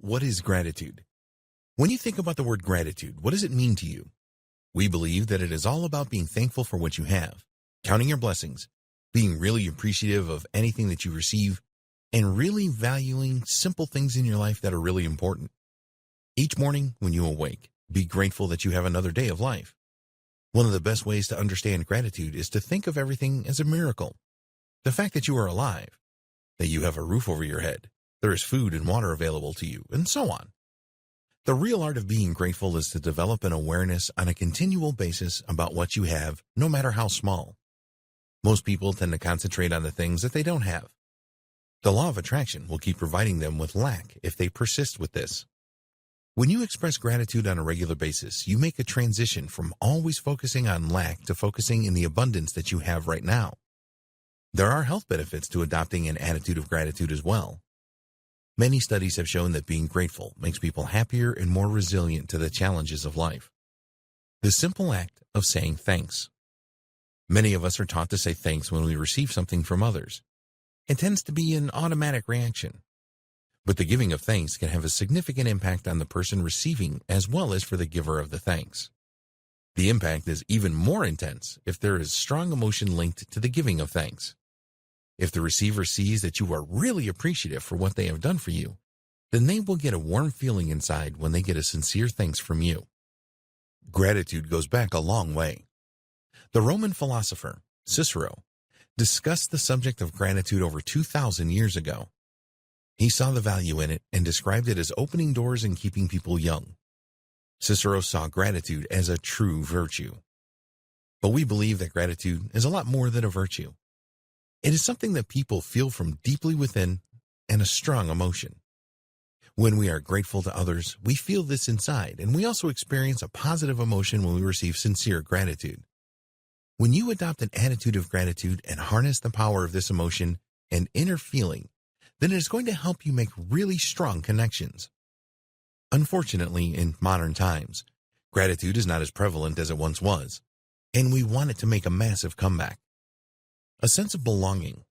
What is gratitude? When you think about the word gratitude, what does it mean to you? We believe that it is all about being thankful for what you have, counting your blessings, being really appreciative of anything that you receive, and really valuing simple things in your life that are really important. Each morning when you awake, be grateful that you have another day of life. One of the best ways to understand gratitude is to think of everything as a miracle. The fact that you are alive, that you have a roof over your head, there is food and water available to you, and so on. The real art of being grateful is to develop an awareness on a continual basis about what you have, no matter how small. Most people tend to concentrate on the things that they don't have. The law of attraction will keep providing them with lack if they persist with this. When you express gratitude on a regular basis, you make a transition from always focusing on lack to focusing in the abundance that you have right now. There are health benefits to adopting an attitude of gratitude as well. Many studies have shown that being grateful makes people happier and more resilient to the challenges of life. The simple act of saying thanks. Many of us are taught to say thanks when we receive something from others. It tends to be an automatic reaction. But the giving of thanks can have a significant impact on the person receiving as well as for the giver of the thanks. The impact is even more intense if there is strong emotion linked to the giving of thanks. If the receiver sees that you are really appreciative for what they have done for you, then they will get a warm feeling inside when they get a sincere thanks from you. Gratitude goes back a long way. The Roman philosopher, Cicero, discussed the subject of gratitude over 2,000 years ago. He saw the value in it and described it as opening doors and keeping people young. Cicero saw gratitude as a true virtue. But we believe that gratitude is a lot more than a virtue. It is something that people feel from deeply within and a strong emotion. When we are grateful to others, we feel this inside, and we also experience a positive emotion when we receive sincere gratitude. When you adopt an attitude of gratitude and harness the power of this emotion and inner feeling, then it is going to help you make really strong connections. Unfortunately, in modern times, gratitude is not as prevalent as it once was, and we want it to make a massive comeback. A sense of belonging.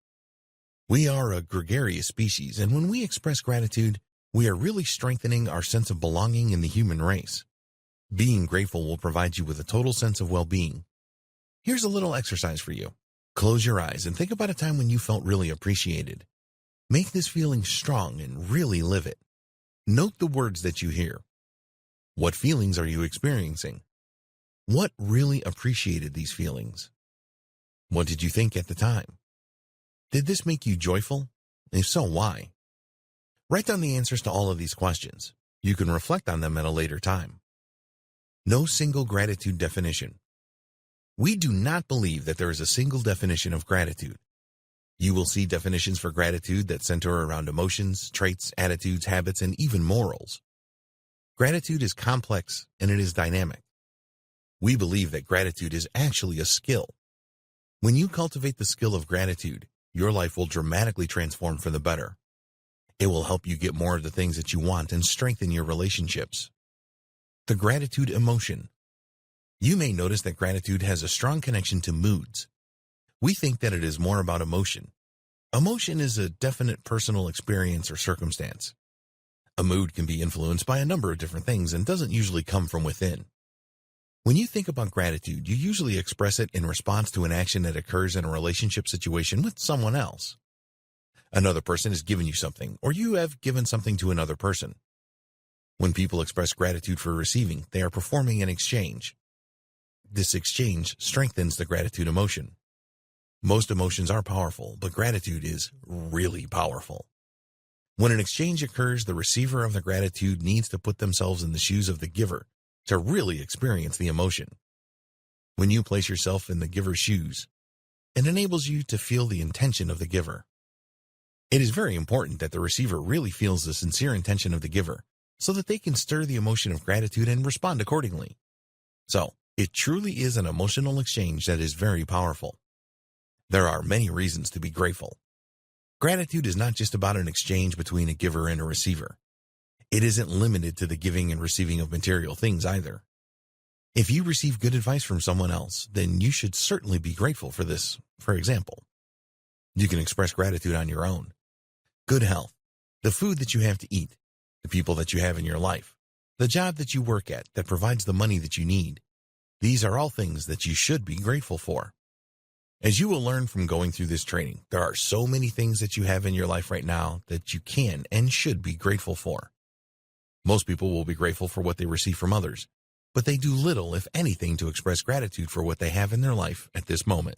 We are a gregarious species, and when we express gratitude, we are really strengthening our sense of belonging in the human race. Being grateful will provide you with a total sense of well-being. Here's a little exercise for you. Close your eyes and think about a time when you felt really appreciated. Make this feeling strong and really live it. Note the words that you hear. What feelings are you experiencing? What really appreciated these feelings? What did you think at the time? Did this make you joyful? If so, why? Write down the answers to all of these questions. You can reflect on them at a later time. No single gratitude definition. We do not believe that there is a single definition of gratitude. You will see definitions for gratitude that center around emotions, traits, attitudes, habits, and even morals. Gratitude is complex and it is dynamic. We believe that gratitude is actually a skill. When you cultivate the skill of gratitude, your life will dramatically transform for the better. It will help you get more of the things that you want and strengthen your relationships. The gratitude emotion. You may notice that gratitude has a strong connection to moods. We think that it is more about emotion. Emotion is a definite personal experience or circumstance. A mood can be influenced by a number of different things and doesn't usually come from within. When you think about gratitude, you usually express it in response to an action that occurs in a relationship situation with someone else. Another person has given you something, or you have given something to another person. When people express gratitude for receiving, they are performing an exchange. This exchange strengthens the gratitude emotion. Most emotions are powerful, but gratitude is really powerful. When an exchange occurs, the receiver of the gratitude needs to put themselves in the shoes of the giver to really experience the emotion. When you place yourself in the giver's shoes, it enables you to feel the intention of the giver. It is very important that the receiver really feels the sincere intention of the giver so that they can stir the emotion of gratitude and respond accordingly. So, it truly is an emotional exchange that is very powerful. There are many reasons to be grateful. Gratitude is not just about an exchange between a giver and a receiver. It isn't limited to the giving and receiving of material things either. If you receive good advice from someone else, then you should certainly be grateful for this. For example, you can express gratitude on your own. Good health, the food that you have to eat, the people that you have in your life, the job that you work at that provides the money that you need. These are all things that you should be grateful for. As you will learn from going through this training, there are so many things that you have in your life right now that you can and should be grateful for. Most people will be grateful for what they receive from others, but they do little, if anything, to express gratitude for what they have in their life at this moment.